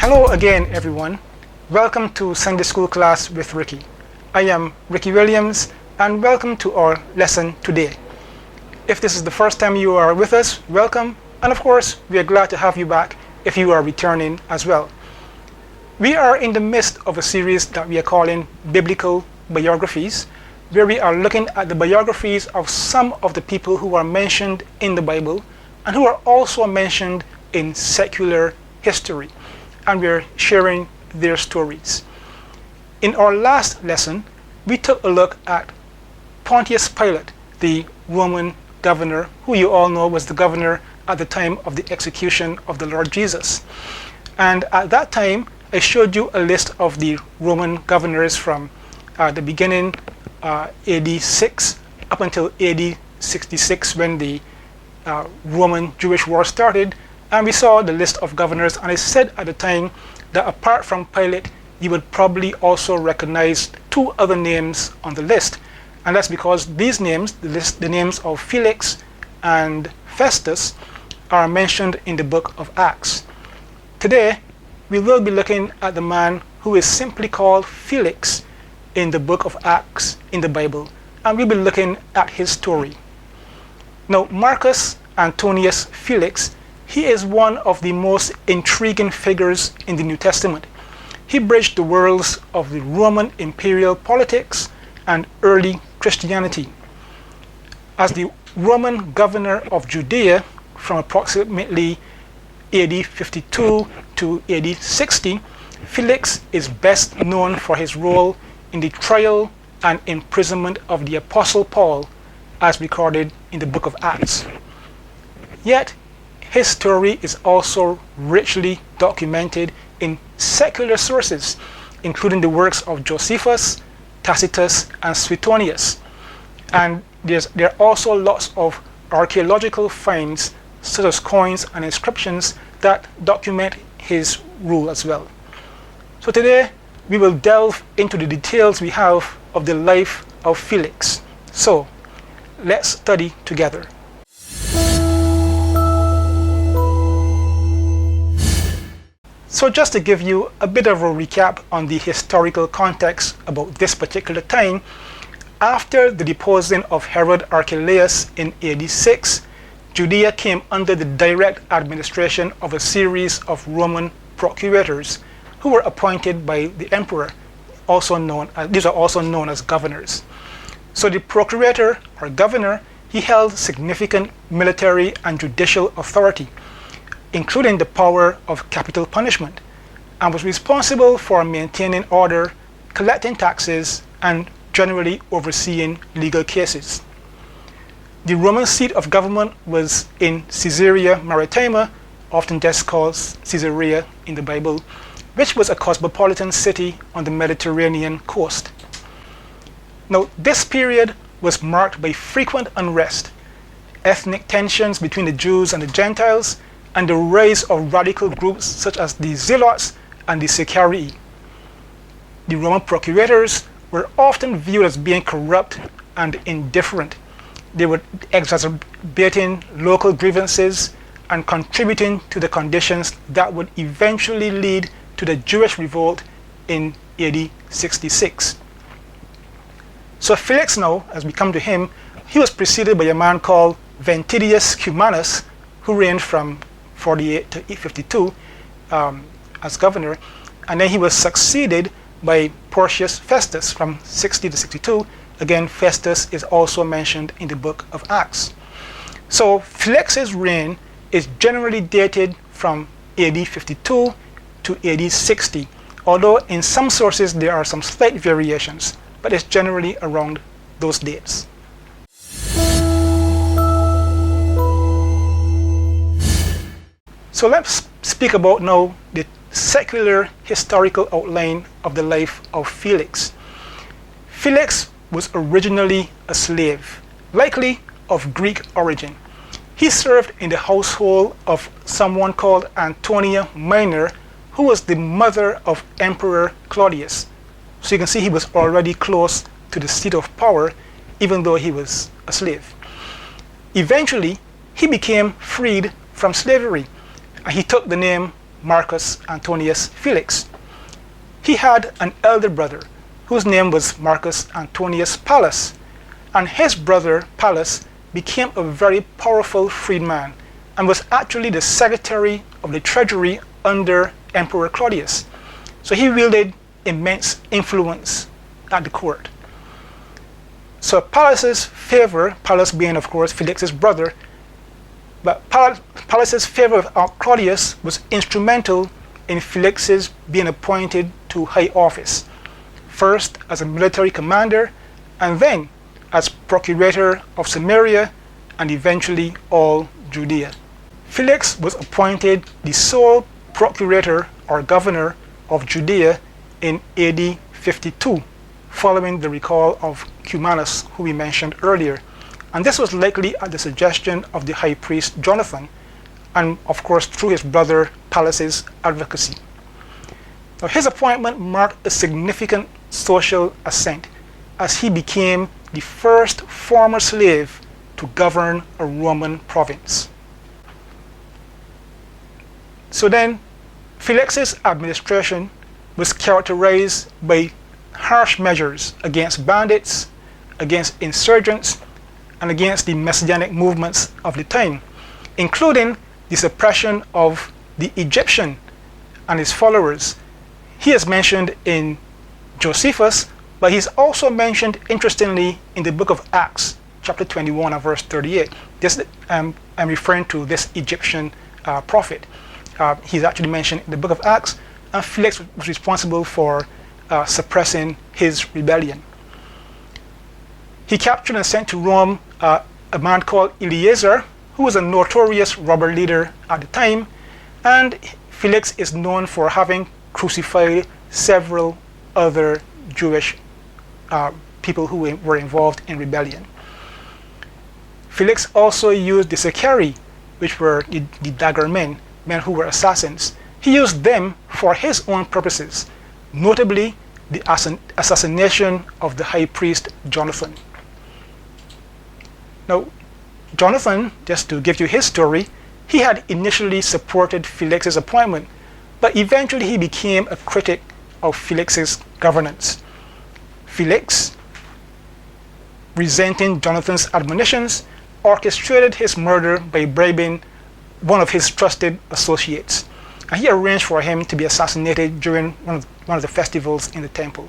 Hello again, everyone. Welcome to Sunday School Class with Ricky. I am Ricky Williams, and welcome to our lesson today. If this is the first time you are with us, welcome, and of course, we are glad to have you back if you are returning as well. We are in the midst of a series that we are calling Biblical Biographies, where we are looking at the biographies of some of the people who are mentioned in the Bible and who are also mentioned in secular history, and we're sharing their stories. In our last lesson, we took a look at Pontius Pilate, the Roman governor, who you all know was the governor at the time of the execution of the Lord Jesus. And at that time, I showed you a list of the Roman governors from the beginning AD 6 up until AD 66, when the Roman-Jewish war started. And we saw the list of governors, and I said at the time that apart from Pilate, you would probably also recognize two other names on the list. And that's because these names, the names of Felix and Festus, are mentioned in the book of Acts. Today, we will be looking at the man who is simply called Felix in the book of Acts in the Bible, and we'll be looking at his story. Now, Marcus Antonius Felix, he is one of the most intriguing figures in the New Testament. He bridged the worlds of the Roman imperial politics and early Christianity. As the Roman governor of Judea from approximately AD 52 to AD 60, Felix is best known for his role in the trial and imprisonment of the Apostle Paul, as recorded in the book of Acts. Yet, his story is also richly documented in secular sources, including the works of Josephus, Tacitus, and Suetonius. And there are also lots of archaeological finds, such as coins and inscriptions, that document his rule as well. So today, we will delve into the details we have of the life of Felix. So, let's study together. So just to give you a bit of a recap on the historical context about this particular time, after the deposing of Herod Archelaus in AD 6, Judea came under the direct administration of a series of Roman procurators who were appointed by the emperor. These are also known as governors. So the procurator or governor, he held significant military and judicial authority, including the power of capital punishment, and was responsible for maintaining order, collecting taxes, and generally overseeing legal cases. The Roman seat of government was in Caesarea Maritima, often just called Caesarea in the Bible, which was a cosmopolitan city on the Mediterranean coast. Now, this period was marked by frequent unrest, ethnic tensions between the Jews and the Gentiles, and the rise of radical groups such as the Zealots and the Sicarii. The Roman procurators were often viewed as being corrupt and indifferent. They were exacerbating local grievances and contributing to the conditions that would eventually lead to the Jewish revolt in AD 66. So Felix now, as we come to him, he was preceded by a man called Ventidius Cumanus, who reigned from 48 to 52 as governor, and then he was succeeded by Porcius Festus from 60 to 62. Again, Festus is also mentioned in the book of Acts. So Felix's reign is generally dated from AD 52 to AD 60, although in some sources there are some slight variations, but it's generally around those dates. So let's speak about now the secular historical outline of the life of Felix. Felix was originally a slave, likely of Greek origin. He served in the household of someone called Antonia Minor, who was the mother of Emperor Claudius. So you can see he was already close to the seat of power, even though he was a slave. Eventually, he became freed from slavery. He took the name Marcus Antonius Felix. He had an elder brother whose name was Marcus Antonius Pallas, and his brother Pallas became a very powerful freedman and was actually the secretary of the treasury under Emperor Claudius. So he wielded immense influence at the court. So Pallas's favor, Pallas being of course Felix's brother, but Pallas's favor of Claudius was instrumental in Felix's being appointed to high office, first as a military commander and then as procurator of Samaria and eventually all Judea. Felix was appointed the sole procurator or governor of Judea in AD 52, following the recall of Cumanus, who we mentioned earlier. And this was likely at the suggestion of the high priest Jonathan, and of course through his brother Pallas's advocacy. Now, his appointment marked a significant social ascent, as he became the first former slave to govern a Roman province. So then, Felix's administration was characterized by harsh measures against bandits, against insurgents, and against the messianic movements of the time, including the suppression of the Egyptian and his followers. He is mentioned in Josephus, but he's also mentioned, interestingly, in the book of Acts, chapter 21 and verse 38. This, I'm referring to this Egyptian prophet. He's actually mentioned in the book of Acts, and Felix was responsible for suppressing his rebellion. He captured and sent to Rome a man called Eleazar, who was a notorious robber leader at the time, and Felix is known for having crucified several other Jewish people who were involved in rebellion. Felix also used the Sicarii, which were the dagger men who were assassins. He used them for his own purposes, notably the assassination of the high priest Jonathan. Now, Jonathan, just to give you his story, he had initially supported Felix's appointment, but eventually he became a critic of Felix's governance. Felix, resenting Jonathan's admonitions, orchestrated his murder by bribing one of his trusted associates, and he arranged for him to be assassinated during one of the festivals in the temple.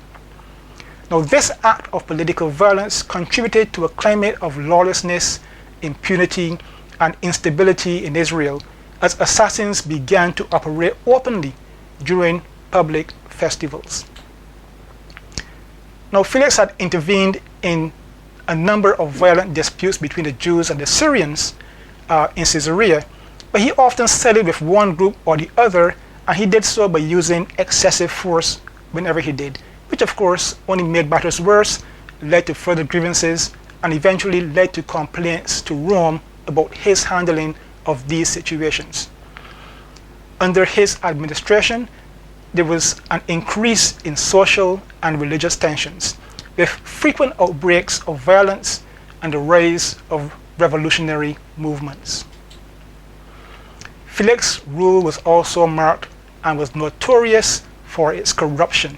Now, this act of political violence contributed to a climate of lawlessness, impunity, and instability in Israel, as assassins began to operate openly during public festivals. Now, Felix had intervened in a number of violent disputes between the Jews and the Syrians in Caesarea, but he often sided with one group or the other, and he did so by using excessive force whenever he did, which of course only made matters worse, led to further grievances, and eventually led to complaints to Rome about his handling of these situations. Under his administration, there was an increase in social and religious tensions, with frequent outbreaks of violence and the rise of revolutionary movements. Felix's rule was also marked and was notorious for its corruption,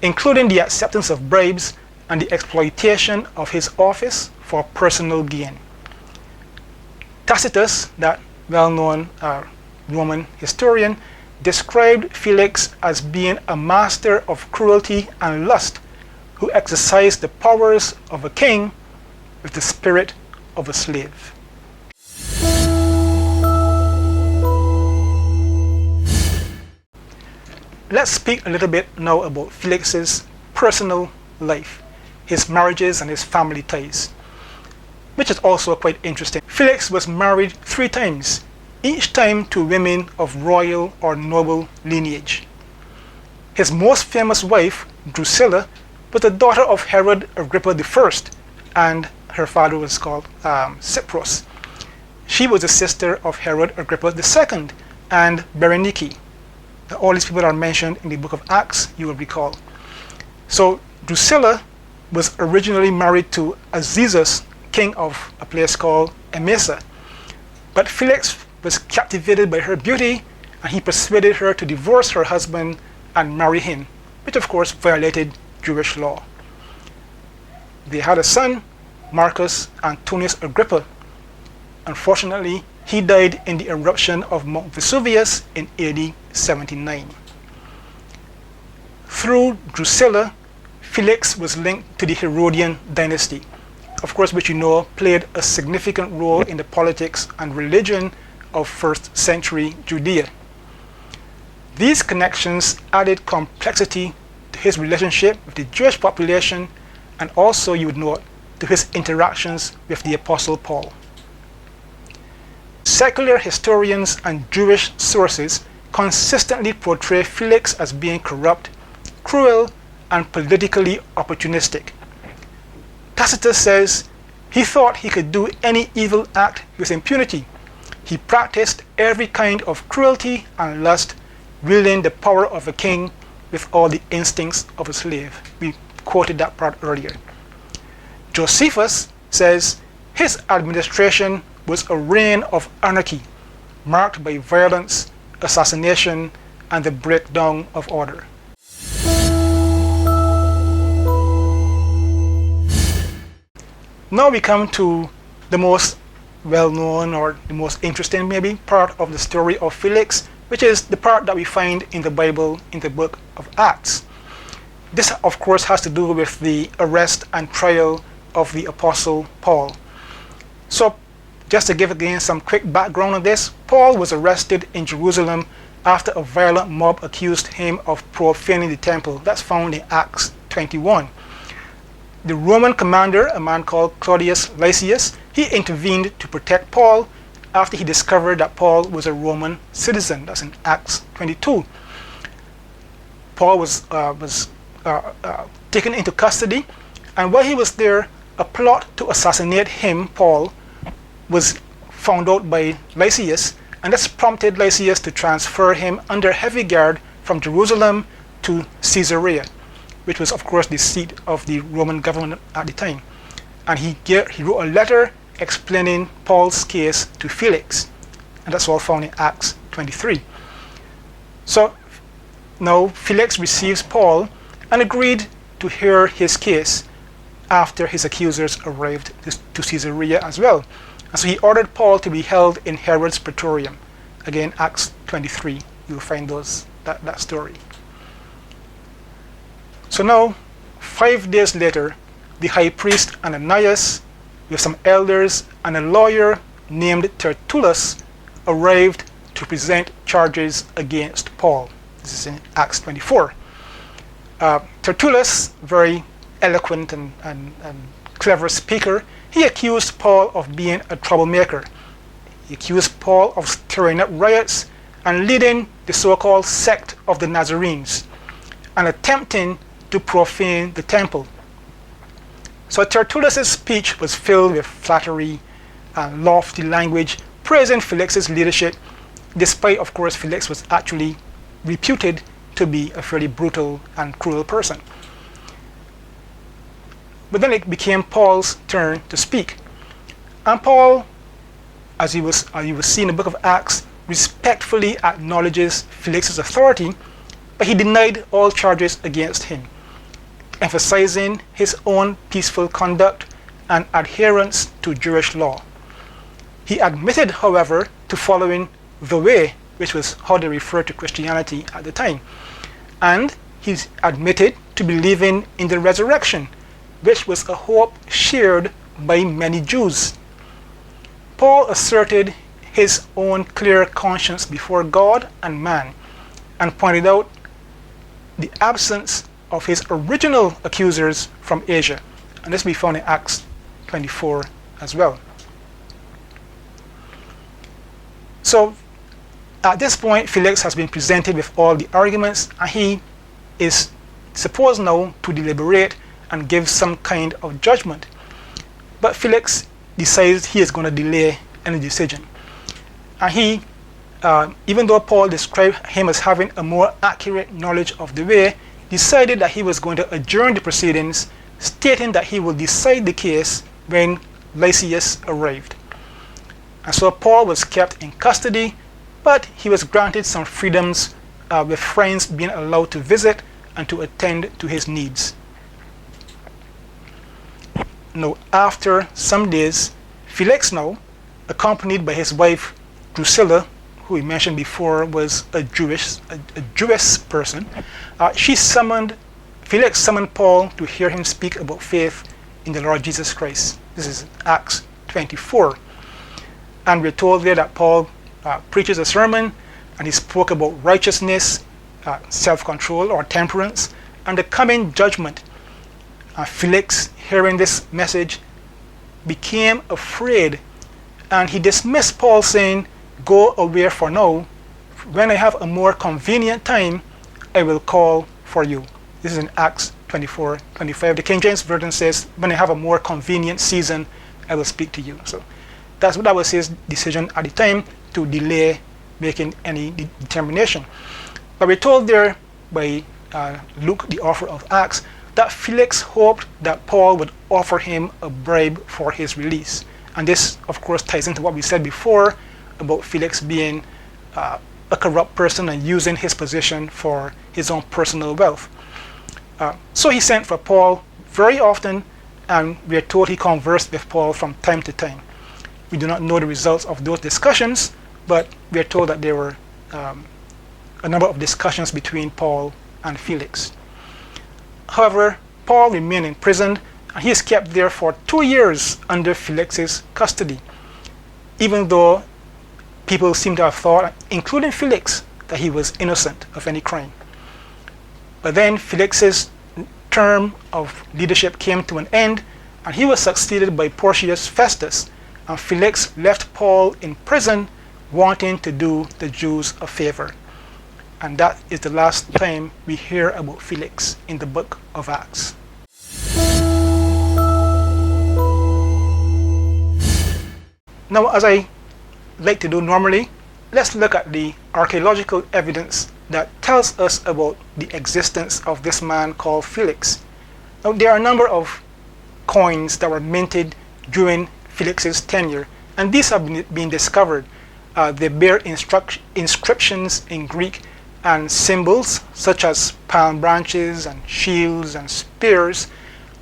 including the acceptance of bribes and the exploitation of his office for personal gain. Tacitus, that well-known Roman historian, described Felix as being a master of cruelty and lust, who exercised the powers of a king with the spirit of a slave. Let's speak a little bit now about Felix's personal life, his marriages and his family ties, which is also quite interesting. Felix was married 3 times, each time to women of royal or noble lineage. His most famous wife, Drusilla, was the daughter of Herod Agrippa I, and her father was called Cypros. She was the sister of Herod Agrippa II and Berenike. All these people are mentioned in the book of Acts, you will recall. So Drusilla was originally married to Azizus, king of a place called Emesa. But Felix was captivated by her beauty and he persuaded her to divorce her husband and marry him, which of course violated Jewish law. They had a son, Marcus Antonius Agrippa. Unfortunately, he died in the eruption of Mount Vesuvius in AD 79. Through Drusilla, Felix was linked to the Herodian dynasty, of course, which you know played a significant role in the politics and religion of 1st century Judea. These connections added complexity to his relationship with the Jewish population, and also, you would note, to his interactions with the Apostle Paul. Secular historians and Jewish sources consistently portray Felix as being corrupt, cruel, and politically opportunistic. Tacitus says he thought he could do any evil act with impunity. He practiced every kind of cruelty and lust, wielding the power of a king with all the instincts of a slave. We quoted that part earlier. Josephus says his administration was a reign of anarchy, marked by violence, assassination, and the breakdown of order. Now we come to the most well-known, or the most interesting maybe, part of the story of Felix, which is the part that we find in the Bible in the book of Acts. This of course has to do with the arrest and trial of the Apostle Paul. So just to give again some quick background on this, Paul was arrested in Jerusalem after a violent mob accused him of profaning the temple. That's found in Acts 21. The Roman commander, a man called Claudius Lysias, he intervened to protect Paul after he discovered that Paul was a Roman citizen. That's in Acts 22. Paul was taken into custody, and while he was there, a plot to assassinate him, Paul, was found out by Lysias, and this prompted Lysias to transfer him under heavy guard from Jerusalem to Caesarea, which was of course the seat of the Roman government at the time. And he wrote a letter explaining Paul's case to Felix, and that's all found in Acts 23. So now Felix receives Paul and agreed to hear his case after his accusers arrived to Caesarea as well. And so he ordered Paul to be held in Herod's Praetorium. Again, Acts 23, you'll find that story. So now, 5 days later, the high priest Ananias, with some elders and a lawyer named Tertullus, arrived to present charges against Paul. This is in Acts 24. Tertullus, very eloquent and clever speaker, he accused Paul of being a troublemaker. He accused Paul of stirring up riots and leading the so-called sect of the Nazarenes and attempting to profane the temple. So Tertullus' speech was filled with flattery and lofty language, praising Felix's leadership, despite, of course, Felix was actually reputed to be a fairly brutal and cruel person. But then it became Paul's turn to speak. And Paul, as you will see in the book of Acts, respectfully acknowledges Felix's authority, but he denied all charges against him, emphasizing his own peaceful conduct and adherence to Jewish law. He admitted, however, to following the way, which was how they referred to Christianity at the time. And he admitted to believing in the resurrection, which was a hope shared by many Jews. Paul asserted his own clear conscience before God and man, and pointed out the absence of his original accusers from Asia. And this we found in Acts 24 as well. So at this point, Felix has been presented with all the arguments, and he is supposed now to deliberate and give some kind of judgment. But Felix decides he is going to delay any decision. And he, even though Paul described him as having a more accurate knowledge of the way, decided that he was going to adjourn the proceedings, stating that he will decide the case when Lysias arrived. And so Paul was kept in custody but he was granted some freedoms, with friends being allowed to visit and to attend to his needs. Now, after some days, Felix now, accompanied by his wife Drusilla, who we mentioned before was a Jewish person, Felix summoned Paul to hear him speak about faith in the Lord Jesus Christ. This is Acts 24. And we're told there that Paul preaches a sermon, and he spoke about righteousness, self-control or temperance, and the coming judgment. Felix, hearing this message, became afraid, and he dismissed Paul, saying, "Go away for now. When I have a more convenient time, I will call for you." This is in Acts 24:25. The King James Version says, "When I have a more convenient season, I will speak to you." So that was his decision at the time, to delay making any determination. But we're told there by Luke, the author of Acts, that Felix hoped that Paul would offer him a bribe for his release. And this, of course, ties into what we said before about Felix being a corrupt person and using his position for his own personal wealth. So he sent for Paul very often, and we are told he conversed with Paul from time to time. We do not know the results of those discussions, but we are told that there were a number of discussions between Paul and Felix. However, Paul remained imprisoned, and he is kept there for 2 years under Felix's custody, even though people seem to have thought, including Felix, that he was innocent of any crime. But then Felix's term of leadership came to an end, and he was succeeded by Porcius Festus, and Felix left Paul in prison, wanting to do the Jews a favor. And that is the last time we hear about Felix in the book of Acts. Now, as I like to do normally, let's look at the archaeological evidence that tells us about the existence of this man called Felix. Now, there are a number of coins that were minted during Felix's tenure, and these have been discovered. They bear inscriptions in Greek and symbols such as palm branches and shields and spears,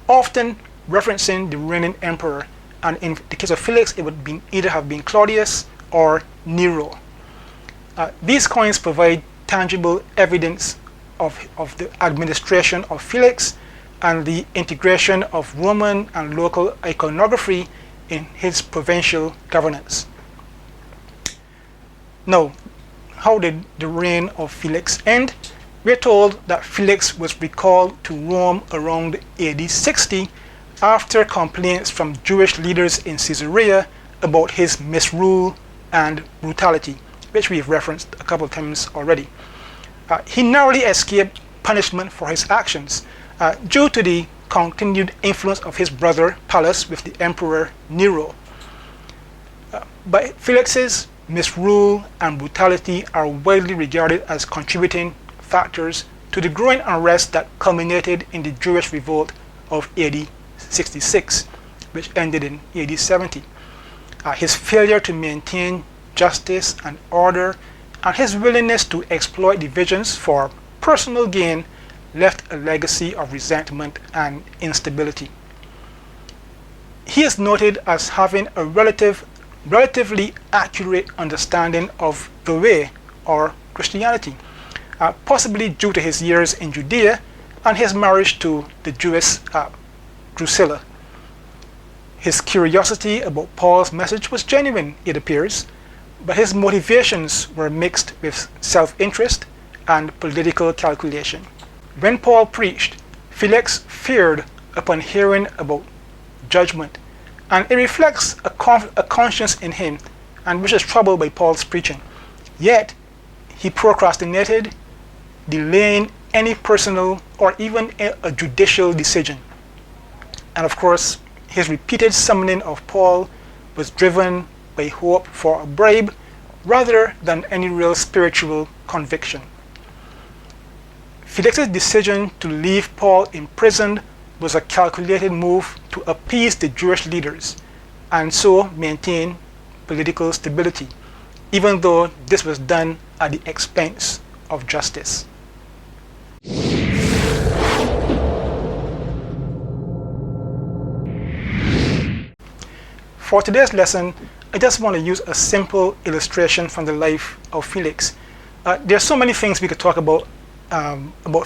often referencing the reigning emperor. And in the case of Felix, it would either have been Claudius or Nero. These coins provide tangible evidence of the administration of Felix and the integration of Roman and local iconography in his provincial governance. Now, how did the reign of Felix end? We're told that Felix was recalled to Rome around AD 60 after complaints from Jewish leaders in Caesarea about his misrule and brutality, which we've referenced a couple of times already. He narrowly escaped punishment for his actions due to the continued influence of his brother Pallas with the emperor Nero. But Felix's misrule and brutality are widely regarded as contributing factors to the growing unrest that culminated in the Jewish revolt of AD 66, which ended in AD 70. His failure to maintain justice and order and his willingness to exploit divisions for personal gain left a legacy of resentment and instability. He is noted as having a relatively accurate understanding of the way, or Christianity, possibly due to his years in Judea and his marriage to the Jewess Drusilla. His curiosity about Paul's message was genuine, it appears, but his motivations were mixed with self-interest and political calculation. When Paul preached, Felix feared upon hearing about judgment, and it reflects a conscience in him, and which is troubled by Paul's preaching. Yet, he procrastinated, delaying any personal or even a judicial decision. And of course, his repeated summoning of Paul was driven by hope for a bribe rather than any real spiritual conviction. Felix's decision to leave Paul imprisoned was a calculated move to appease the Jewish leaders and so maintain political stability. even though this was done at the expense of justice. For today's lesson, I just want to use a simple illustration from the life of Felix. There are so many things we could talk about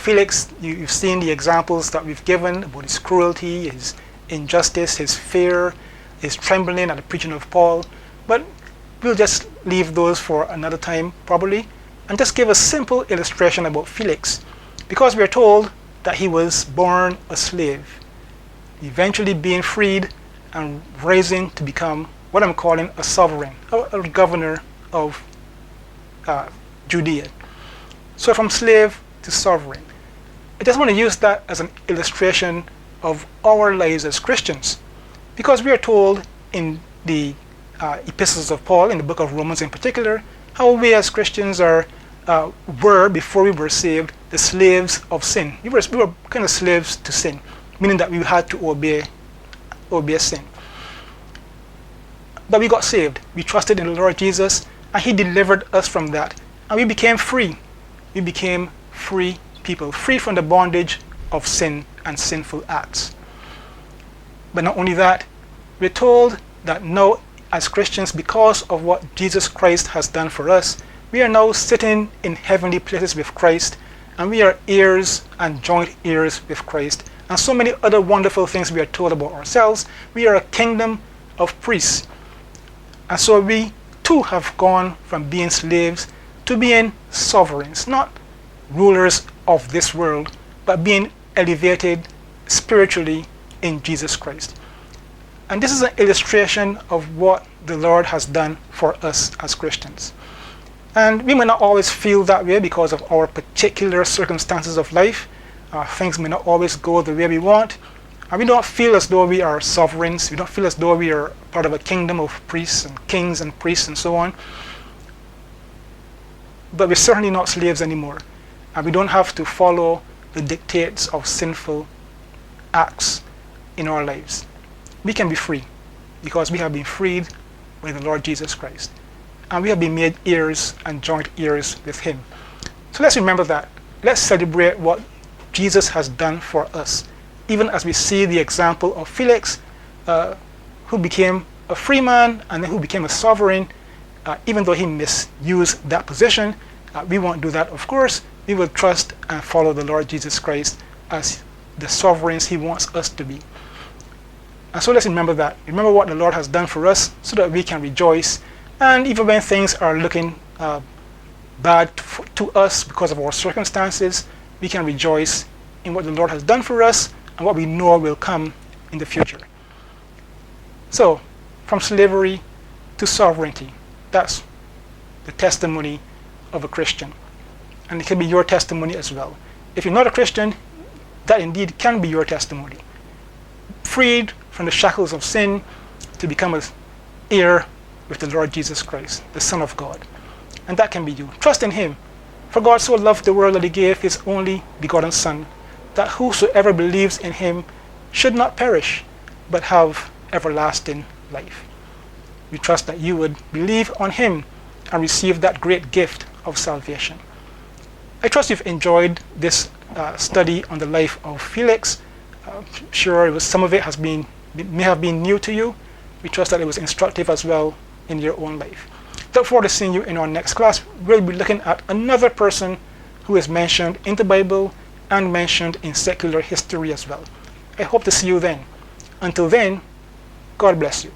Felix. You've seen the examples that we've given about his cruelty, his injustice, his fear, his trembling at the preaching of Paul. But we'll just leave those for another time, probably, and just give a simple illustration about Felix, because we are told that he was born a slave, eventually being freed and rising to become what I'm calling a sovereign, a governor of Judea. So from slave to sovereign. I just want to use that as an illustration of our lives as Christians, because we are told in the epistles of Paul, in the book of Romans in particular, how we as Christians were, before we were saved, the slaves of sin. We were kind of slaves to sin, meaning that we had to obey sin. But we got saved. We trusted in the Lord Jesus, and He delivered us from that. And we became free. We became free people, free from the bondage of sin and sinful acts. But not only that, we're told that now as Christians, because of what Jesus Christ has done for us, we are now sitting in heavenly places with Christ, and we are heirs and joint heirs with Christ. And so many other wonderful things we are told about ourselves. We are a kingdom of priests. And so we too have gone from being slaves to being sovereigns, not rulers of this world, but being elevated spiritually in Jesus Christ. And this is an illustration of what the Lord has done for us as Christians. And we may not always feel that way because of our particular circumstances of life. Things may not always go the way we want. And we don't feel as though we are sovereigns. We don't feel as though we are part of a kingdom of priests and kings and priests and so on. But we're certainly not slaves anymore. And we don't have to follow the dictates of sinful acts in our lives. We can be free because we have been freed by the Lord Jesus Christ. And we have been made heirs and joint heirs with Him. So let's remember that. Let's celebrate what Jesus has done for us, even as we see the example of Felix, who became a free man and then who became a sovereign, even though he misused that position. We won't do that, of course. We will trust and follow the Lord Jesus Christ as the sovereigns He wants us to be. And so let's remember that. Remember what the Lord has done for us so that we can rejoice. And even when things are looking bad to us because of our circumstances, we can rejoice in what the Lord has done for us and what we know will come in the future. So, from slavery to sovereignty, that's the testimony of a Christian. And it can be your testimony as well. If you're not a Christian, that indeed can be your testimony. Freed from the shackles of sin to become an heir with the Lord Jesus Christ, the Son of God. And that can be you. Trust in Him. For God so loved the world that He gave His only begotten Son, that whosoever believes in Him should not perish, but have everlasting life. We trust that you would believe on Him and receive that great gift of salvation. I trust you've enjoyed this study on the life of Felix. Sure, some of it may have been new to you. We trust that it was instructive as well in your own life. Look forward to seeing you in our next class. We'll be looking at another person who is mentioned in the Bible and mentioned in secular history as well. I hope to see you then. Until then, God bless you.